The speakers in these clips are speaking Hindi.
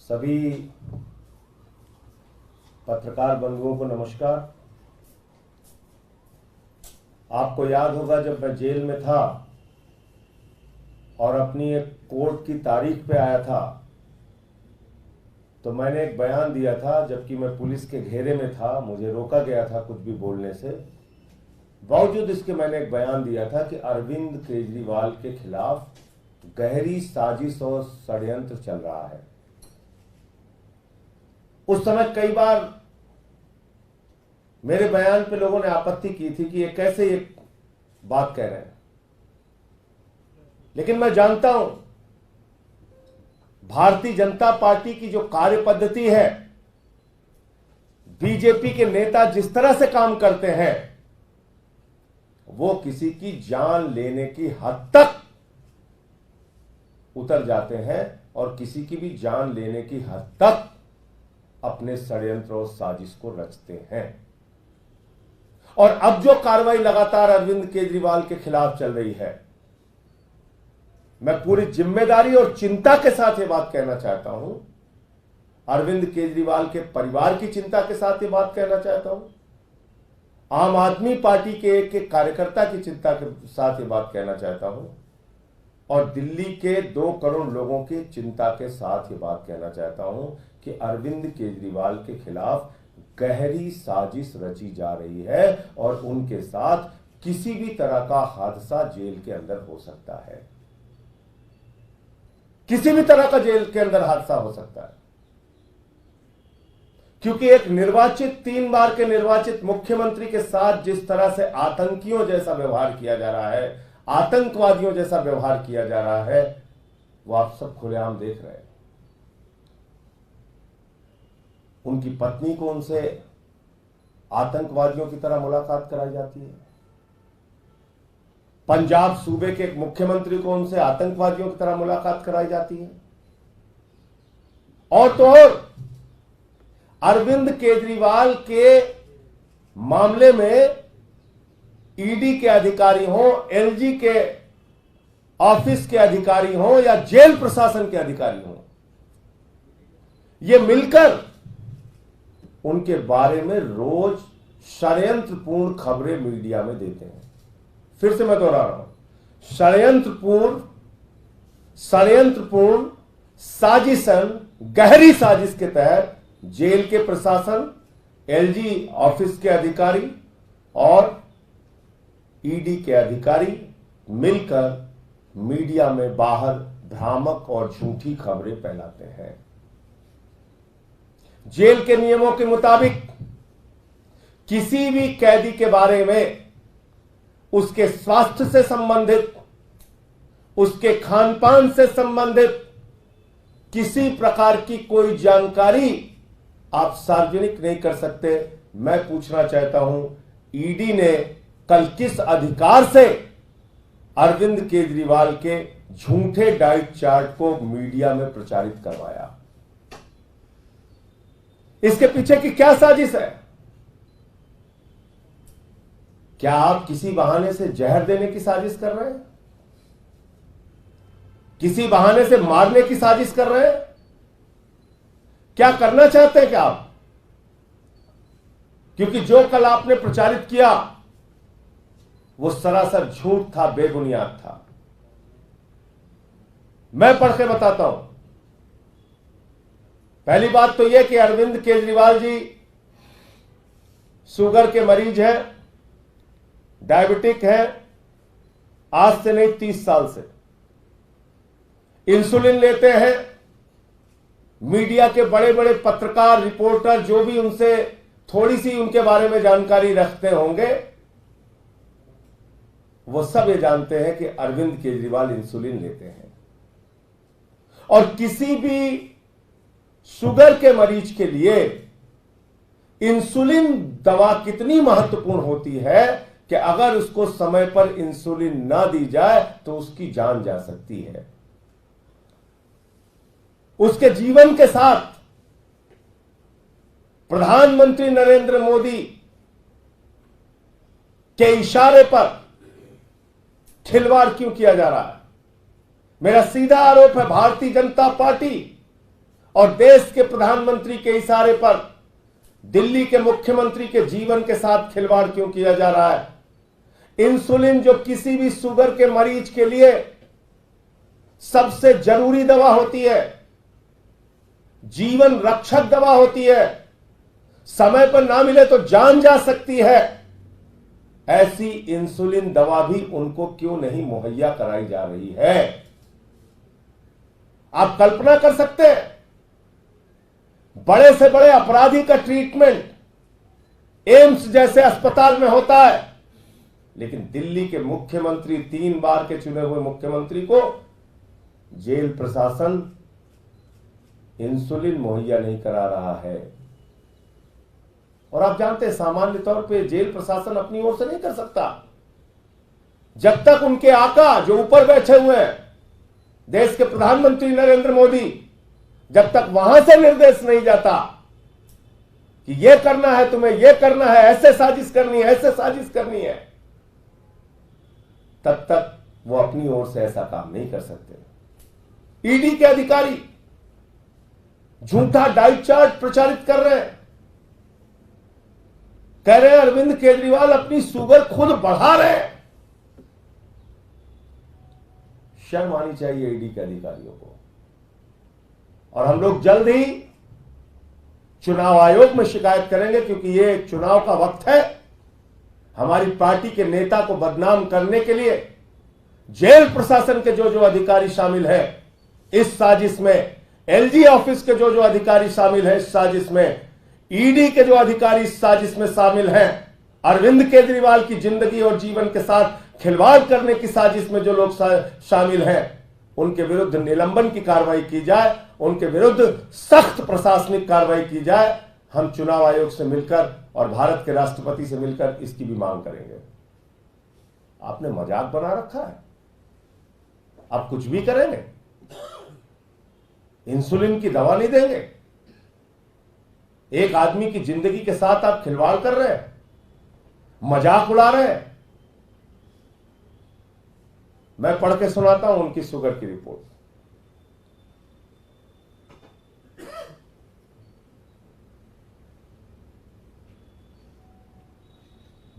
सभी पत्रकार बंधुओं को नमस्कार। आपको याद होगा जब मैं जेल में था और अपनी एक कोर्ट की तारीख पे आया था तो मैंने एक बयान दिया था, जबकि मैं पुलिस के घेरे में था, मुझे रोका गया था कुछ भी बोलने से। बावजूद इसके मैंने एक बयान दिया था कि अरविंद केजरीवाल के खिलाफ गहरी साजिश और षड्यंत्र चल रहा है। उस समय कई बार मेरे बयान पे लोगों ने आपत्ति की थी कि ये कैसे ये बात कह रहे हैं, लेकिन मैं जानता हूं भारतीय जनता पार्टी की जो कार्य पद्धति है, बीजेपी के नेता जिस तरह से काम करते हैं वो किसी की जान लेने की हद तक उतर जाते हैं और किसी की भी जान लेने की हद तक अपने षड्यंत्र और साजिश को रचते हैं। और अब जो कार्रवाई लगातार अरविंद केजरीवाल के खिलाफ चल रही है, मैं पूरी जिम्मेदारी और चिंता के साथ ये बात कहना चाहता हूं, अरविंद केजरीवाल के परिवार की चिंता के साथ ये बात कहना चाहता हूं, आम आदमी पार्टी के एक कार्यकर्ता की चिंता के साथ ये बात कहना चाहता हूं और दिल्ली के 2 करोड़ लोगों की चिंता के साथ ये बात कहना चाहता हूं कि अरविंद केजरीवाल के खिलाफ गहरी साजिश रची जा रही है और उनके साथ किसी भी तरह का हादसा जेल के अंदर हो सकता है। किसी भी तरह का जेल के अंदर हादसा हो सकता है, क्योंकि एक निर्वाचित 3 बार के निर्वाचित मुख्यमंत्री के साथ जिस तरह से आतंकियों जैसा व्यवहार किया जा रहा है, आतंकवादियों जैसा व्यवहार किया जा रहा है, वो आप सब खुलेआम देख रहे हैं। उनकी पत्नी को उनसे आतंकवादियों की तरह मुलाकात कराई जाती है। पंजाब सूबे के एक मुख्यमंत्री को उनसे आतंकवादियों की तरह मुलाकात कराई जाती है। और तो और अरविंद केजरीवाल के मामले में ईडी के अधिकारी हों, एलजी के ऑफिस के अधिकारी हों या जेल प्रशासन के अधिकारी हों, ये मिलकर उनके बारे में रोज षड्यंत्रपूर्ण खबरें मीडिया में देते हैं। फिर से मैं दोहरा रहा हूं, षड्यंत्रपूर्ण साजिशन, गहरी साजिश के तहत जेल के प्रशासन, एलजी ऑफिस के अधिकारी और ईडी के अधिकारी मिलकर मीडिया में बाहर भ्रामक और झूठी खबरें फैलाते हैं। जेल के नियमों के मुताबिक किसी भी कैदी के बारे में उसके स्वास्थ्य से संबंधित, उसके खान-पान से संबंधित किसी प्रकार की कोई जानकारी आप सार्वजनिक नहीं कर सकते। मैं पूछना चाहता हूं, ईडी ने कल किस अधिकार से अरविंद केजरीवाल के झूठे डाइट चार्ट को मीडिया में प्रचारित करवाया? इसके पीछे की क्या साजिश है? क्या आप किसी बहाने से जहर देने की साजिश कर रहे हैं? किसी बहाने से मारने की साजिश कर रहे हैं? क्या करना चाहते हैं क्या आप? क्योंकि जो कल आपने प्रचारित किया वो सरासर झूठ था, बेबुनियाद था। मैं पढ़ के बताता हूं। पहली बात तो यह कि अरविंद केजरीवाल जी शुगर के मरीज हैं, डायबिटिक हैं, आज से नहीं 30 साल से इंसुलिन लेते हैं। मीडिया के बड़े बड़े पत्रकार, रिपोर्टर जो भी उनसे थोड़ी सी उनके बारे में जानकारी रखते होंगे, वो सब ये जानते हैं कि अरविंद केजरीवाल इंसुलिन लेते हैं। और किसी भी शुगर के मरीज के लिए इंसुलिन दवा कितनी महत्वपूर्ण होती है कि अगर उसको समय पर इंसुलिन ना दी जाए तो उसकी जान जा सकती है। उसके जीवन के साथ प्रधानमंत्री नरेंद्र मोदी के इशारे पर खिलवाड़ क्यों किया जा रहा है? मेरा सीधा आरोप है भारतीय जनता पार्टी और देश के प्रधानमंत्री के इशारे पर दिल्ली के मुख्यमंत्री के जीवन के साथ खिलवाड़ क्यों किया जा रहा है। इंसुलिन जो किसी भी शुगर के मरीज के लिए सबसे जरूरी दवा होती है, जीवन रक्षक दवा होती है, समय पर ना मिले तो जान जा सकती है, ऐसी इंसुलिन दवा भी उनको क्यों नहीं मुहैया कराई जा रही है। आप कल्पना कर सकते हैं, बड़े से बड़े अपराधी का ट्रीटमेंट एम्स जैसे अस्पताल में होता है, लेकिन दिल्ली के मुख्यमंत्री, 3 बार के चुने हुए मुख्यमंत्री को जेल प्रशासन इंसुलिन मुहैया नहीं करा रहा है। और आप जानते हैं, सामान्य तौर पे जेल प्रशासन अपनी ओर से नहीं कर सकता। जब तक उनके आका जो ऊपर बैठे हुए हैं, देश के प्रधानमंत्री नरेंद्र मोदी, जब तक वहां से निर्देश नहीं जाता कि यह करना है, तुम्हें यह करना है, ऐसे साजिश करनी है, ऐसे साजिश करनी है, तब तक वो अपनी ओर से ऐसा काम नहीं कर सकते। ईडी के अधिकारी झूठा डाइट चार्ट प्रचारित कर रहे हैं, कह रहे हैं अरविंद केजरीवाल अपनी शुगर खुद बढ़ा रहे हैं। शर्म आनी चाहिए ईडी के अधिकारियों को। और हम लोग जल्द ही चुनाव आयोग में शिकायत करेंगे, क्योंकि ये चुनाव का वक्त है। हमारी पार्टी के नेता को बदनाम करने के लिए जेल प्रशासन के जो जो अधिकारी शामिल हैं इस साजिश में, एलजी ऑफिस के जो जो अधिकारी शामिल हैं इस साजिश में, ईडी के जो अधिकारी इस साजिश में शामिल हैं, अरविंद केजरीवाल की जिंदगी और जीवन के साथ खिलवाड़ करने की साजिश में जो लोग शामिल हैं, उनके विरुद्ध निलंबन की कार्रवाई की जाए, उनके विरुद्ध सख्त प्रशासनिक कार्रवाई की जाए। हम चुनाव आयोग से मिलकर और भारत के राष्ट्रपति से मिलकर इसकी भी मांग करेंगे। आपने मजाक बना रखा है, आप कुछ भी करेंगे, इंसुलिन की दवा नहीं देंगे। एक आदमी की जिंदगी के साथ आप खिलवाड़ कर रहे हैं, मजाक उड़ा रहे हैं। मैं पढ़ के सुनाता हूं उनकी शुगर की रिपोर्ट।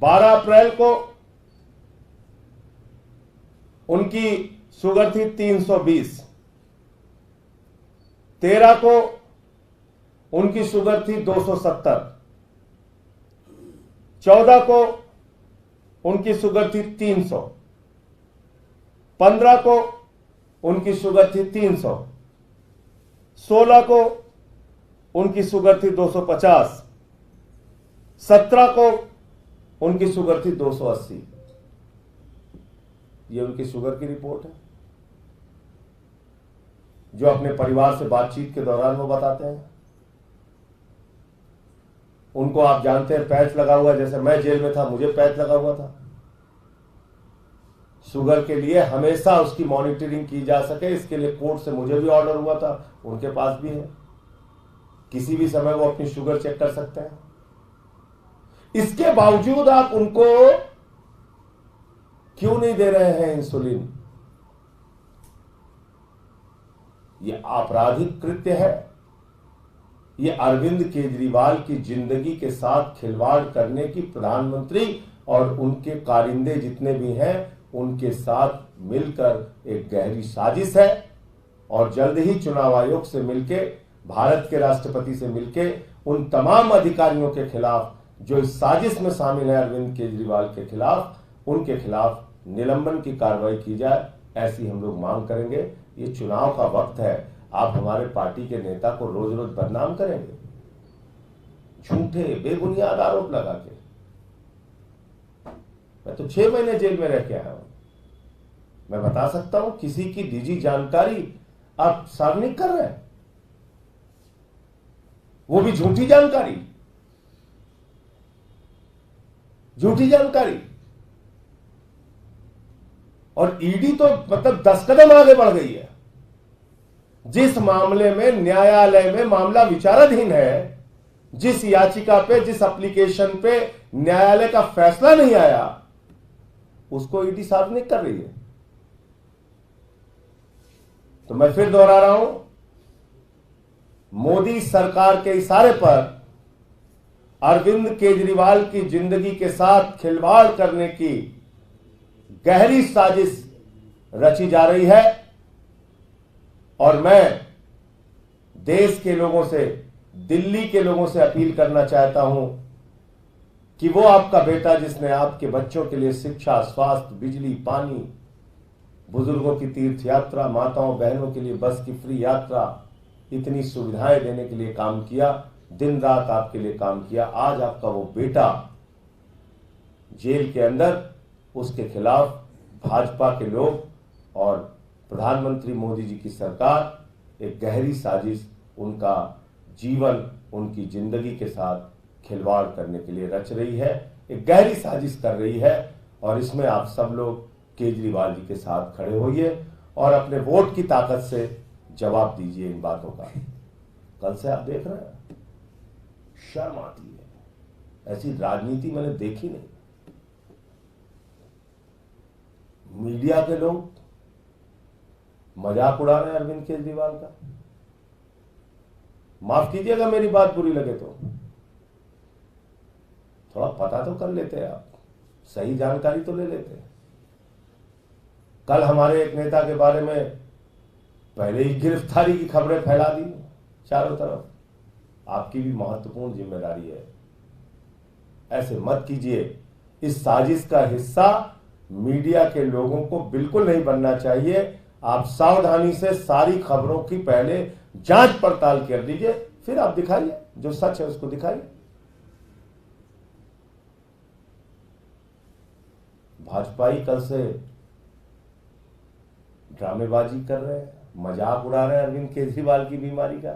12 अप्रैल को उनकी शुगर थी 320, 13 को उनकी शुगर थी 270, 14 को उनकी शुगर थी 300, 15 को उनकी शुगर थी 300, 16 को उनकी शुगर थी 250, 17 को उनकी शुगर थी 280। ये उनकी शुगर की रिपोर्ट है, जो अपने परिवार से बातचीत के दौरान वो बताते हैं। उनको आप जानते हैं पैच लगा हुआ, जैसे मैं जेल में था मुझे पैच लगा हुआ था। शुगर के लिए हमेशा उसकी मॉनिटरिंग की जा सके, इसके लिए कोर्ट से मुझे भी ऑर्डर हुआ था, उनके पास भी है। किसी भी समय वो अपनी शुगर चेक कर सकते हैं। इसके बावजूद आप उनको क्यों नहीं दे रहे हैं इंसुलिन? यह आपराधिक कृत्य है। यह अरविंद केजरीवाल की जिंदगी के साथ खिलवाड़ करने की प्रधानमंत्री और उनके कारिंदे जितने भी हैं उनके साथ मिलकर एक गहरी साजिश है। और जल्द ही चुनाव आयोग से मिलके, भारत के राष्ट्रपति से मिलके उन तमाम अधिकारियों के खिलाफ जो इस साजिश में शामिल है अरविंद केजरीवाल के खिलाफ, उनके खिलाफ निलंबन की कार्रवाई की जाए, ऐसी हम लोग मांग करेंगे। ये चुनाव का वक्त है, आप हमारे पार्टी के नेता को रोज रोज बदनाम करेंगे झूठे बेबुनियाद आरोप लगा के। मैं तो 6 महीने जेल में रह के आया हूं। मैं बता सकता हूं किसी की निजी जानकारी आप सार्वजनिक कर रहे हैं, वो भी झूठी जानकारी, झूठी जानकारी। और ईडी तो मतलब 10 कदम आगे बढ़ गई है। जिस मामले में न्यायालय में मामला विचाराधीन है, जिस याचिका पे, जिस एप्लीकेशन पे न्यायालय का फैसला नहीं आया, उसको ईडी सार्वजनिक कर रही है। तो मैं फिर दोहरा रहा हूं, मोदी सरकार के इशारे पर अरविंद केजरीवाल की जिंदगी के साथ खिलवाड़ करने की गहरी साजिश रची जा रही है। और मैं देश के लोगों से, दिल्ली के लोगों से अपील करना चाहता हूं कि वो आपका बेटा जिसने आपके बच्चों के लिए शिक्षा, स्वास्थ्य, बिजली, पानी, बुजुर्गों की तीर्थ यात्रा, माताओं बहनों के लिए बस की फ्री यात्रा, इतनी सुविधाएं देने के लिए काम किया, दिन रात आपके लिए काम किया, आज आपका वो बेटा जेल के अंदर, उसके खिलाफ भाजपा के लोग और प्रधानमंत्री मोदी जी की सरकार एक गहरी साजिश उनका जीवन, उनकी जिंदगी के साथ खिलवाड़ करने के लिए रच रही है, एक गहरी साजिश कर रही है। और इसमें आप सब लोग केजरीवाल जी के साथ खड़े होइए और अपने वोट की ताकत से जवाब दीजिए इन बातों का। कल से आप देख रहे हैं, शर्म आती है, ऐसी राजनीति मैंने देखी नहीं। मीडिया के लोग मजाक उड़ा रहे हैं अरविंद केजरीवाल का। माफ कीजिएगा मेरी बात बुरी लगे तो, थोड़ा पता तो कर लेते हैं आप, सही जानकारी तो ले लेते हैं। कल हमारे एक नेता के बारे में पहले ही गिरफ्तारी की खबरें फैला दी चारों तरफ। आपकी भी महत्वपूर्ण जिम्मेदारी है, ऐसे मत कीजिए। इस साजिश का हिस्सा मीडिया के लोगों को बिल्कुल नहीं बनना चाहिए। आप सावधानी से सारी खबरों की पहले जांच पड़ताल कर लीजिए, फिर आप दिखाइए, जो सच है उसको दिखाइए। भाजपाई कल से ड्रामेबाजी कर रहे हैं, मजाक उड़ा रहे हैं अरविंद केजरीवाल की बीमारी का।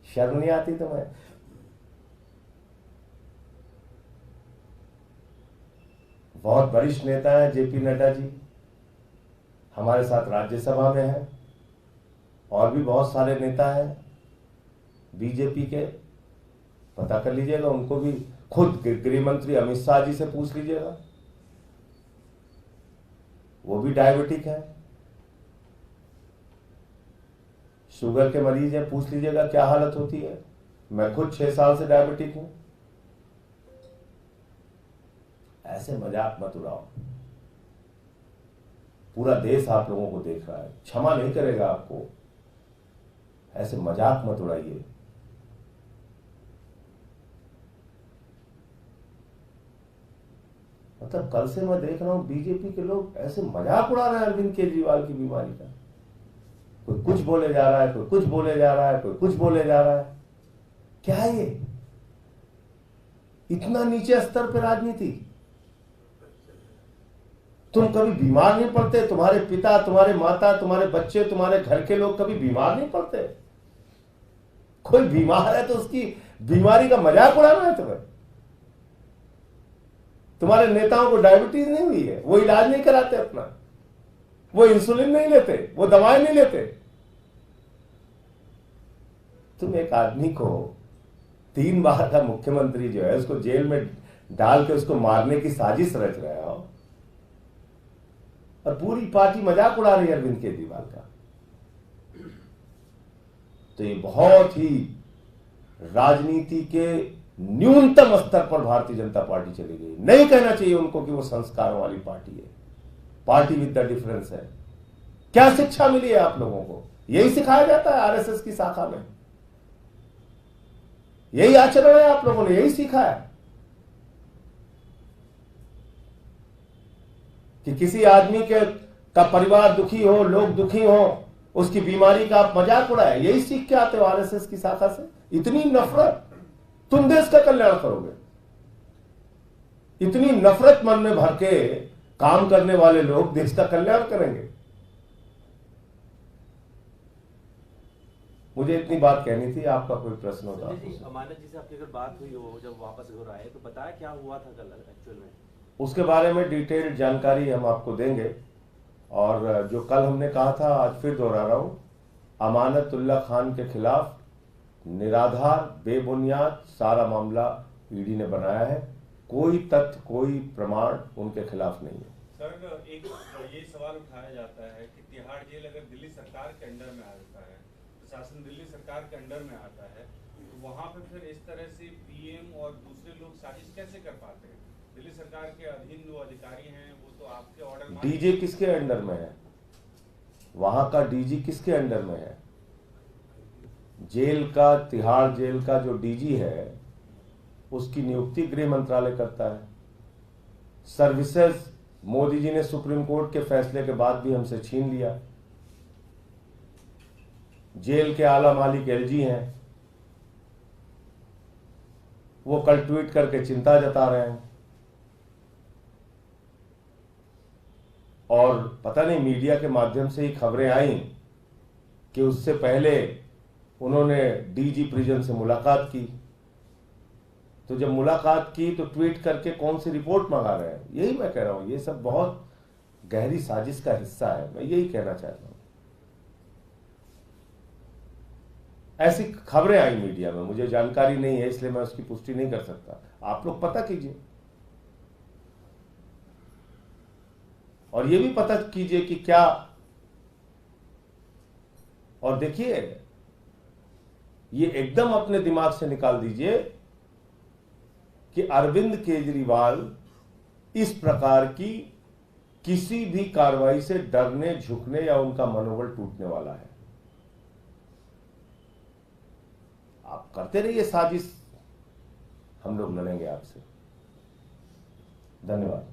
शर्म नहीं आती तुम्हें? बहुत वरिष्ठ नेता है जेपी नड्डा जी, हमारे साथ राज्यसभा में है, और भी बहुत सारे नेता हैं बीजेपी के, पता कर लीजिएगा। उनको भी खुद गृह मंत्री अमित शाह जी से पूछ लीजिएगा, वो भी डायबिटिक है, शुगर के मरीज है, पूछ लीजिएगा क्या हालत होती है। मैं खुद 6 साल से डायबिटिक हूं। ऐसे मजाक मत उड़ाओ, पूरा देश आप लोगों को देख रहा है, क्षमा नहीं करेगा आपको। ऐसे मजाक मत उड़ाइए। मतलब कल से मैं देख रहा हूं बीजेपी के लोग ऐसे मजाक उड़ा रहे हैं अरविंद केजरीवाल की बीमारी का। कोई कुछ बोले जा रहा है, कोई कुछ बोले जा रहा है, कोई कुछ बोले जा रहा है। क्या है ये? इतना नीचे स्तर पर राजनीति। तुम कभी बीमार नहीं पड़ते? तुम्हारे पिता, तुम्हारे माता, तुम्हारे बच्चे, तुम्हारे घर के लोग कभी बीमार नहीं पड़ते? कोई बीमार है तो उसकी बीमारी का मजाक उड़ाना है तुम्हें? तुम्हारे नेताओं को डायबिटीज नहीं हुई है, वो इलाज नहीं कराते अपना, वो इंसुलिन नहीं लेते, वो दवाएं नहीं लेते। तुम एक आदमी को 3 बार का मुख्यमंत्री जो है उसको जेल में डाल के उसको मारने की साजिश रच रहे हो, और पूरी पार्टी मजाक उड़ा रही है अरविंद केजरीवाल का। तो ये बहुत ही राजनीति के न्यूनतम स्तर पर भारतीय जनता पार्टी चली गई। नहीं कहना चाहिए उनको कि वो संस्कारों वाली पार्टी है, पार्टी विद द डिफरेंस है। क्या शिक्षा मिली है आप लोगों को? यही सिखाया जाता है आरएसएस की शाखा में, यही आचरण है, आप लोगों ने यही सीखा है कि किसी आदमी का परिवार दुखी हो, लोग दुखी हो, उसकी बीमारी का आप मजाक उड़ाए। यही सीख के आते हो आरएसएस की शाखा से। इतनी नफरत, तुम देश का कल्याण करोगे? इतनी नफरत मन में भर के काम करने वाले लोग देश का कल्याण करेंगे? मुझे इतनी बात कहनी थी। आपका कोई प्रश्न होता? अमानत जी से आपकी अगर बात हुई हो जब वापस घर आए तो बताया क्या हुआ था कल एक्चुअल में? उसके बारे में डिटेल्ड जानकारी हम आपको देंगे। और जो कल हमने कहा था आज फिर दोहरा रहा हूं, अमानतुल्लाह खान के खिलाफ निराधार, बेबुनियाद सारा मामला ईडी ने बनाया है। कोई तथ्य, कोई प्रमाण उनके खिलाफ नहीं है। सर, एक ये सवाल उठाया जाता है कि तिहाड़ जेल अगर दिल्ली सरकार के अंडर में आता है तो प्रशासन दिल्ली सरकार के अंडर में आता है, तो वहाँ पे फिर इस तरह से पीएम और दूसरे लोग साजिश कैसे कर पाते हैं? दिल्ली सरकार के अधीन जो अधिकारी हैं वो तो आपके ऑर्डर डीजे किसके अंडर में है? वहां का डीजी किसके अंडर में है? जेल का, तिहाड़ जेल का जो डीजी है उसकी नियुक्ति गृह मंत्रालय करता है। सर्विसेज मोदी जी ने सुप्रीम कोर्ट के फैसले के बाद भी हमसे छीन लिया। जेल के आला मालिक एलजी हैं, वो कल ट्वीट करके चिंता जता रहे हैं, और पता नहीं मीडिया के माध्यम से ही खबरें आई कि उससे पहले उन्होंने डीजी प्रिजन से मुलाकात की। तो जब मुलाकात की तो ट्वीट करके कौन सी रिपोर्ट मंगा रहे हैं? यही मैं कह रहा हूं, ये सब बहुत गहरी साजिश का हिस्सा है। मैं यही कहना चाहता हूं। ऐसी खबरें आई मीडिया में, मुझे जानकारी नहीं है इसलिए मैं उसकी पुष्टि नहीं कर सकता। आप लोग पता कीजिए और ये भी पता कीजिए कि क्या, और देखिए ये एकदम अपने दिमाग से निकाल दीजिए कि अरविंद केजरीवाल इस प्रकार की किसी भी कार्रवाई से डरने, झुकने या उनका मनोबल टूटने वाला है। आप करते रहिए साजिश, हम लोग लड़ेंगे आपसे। धन्यवाद।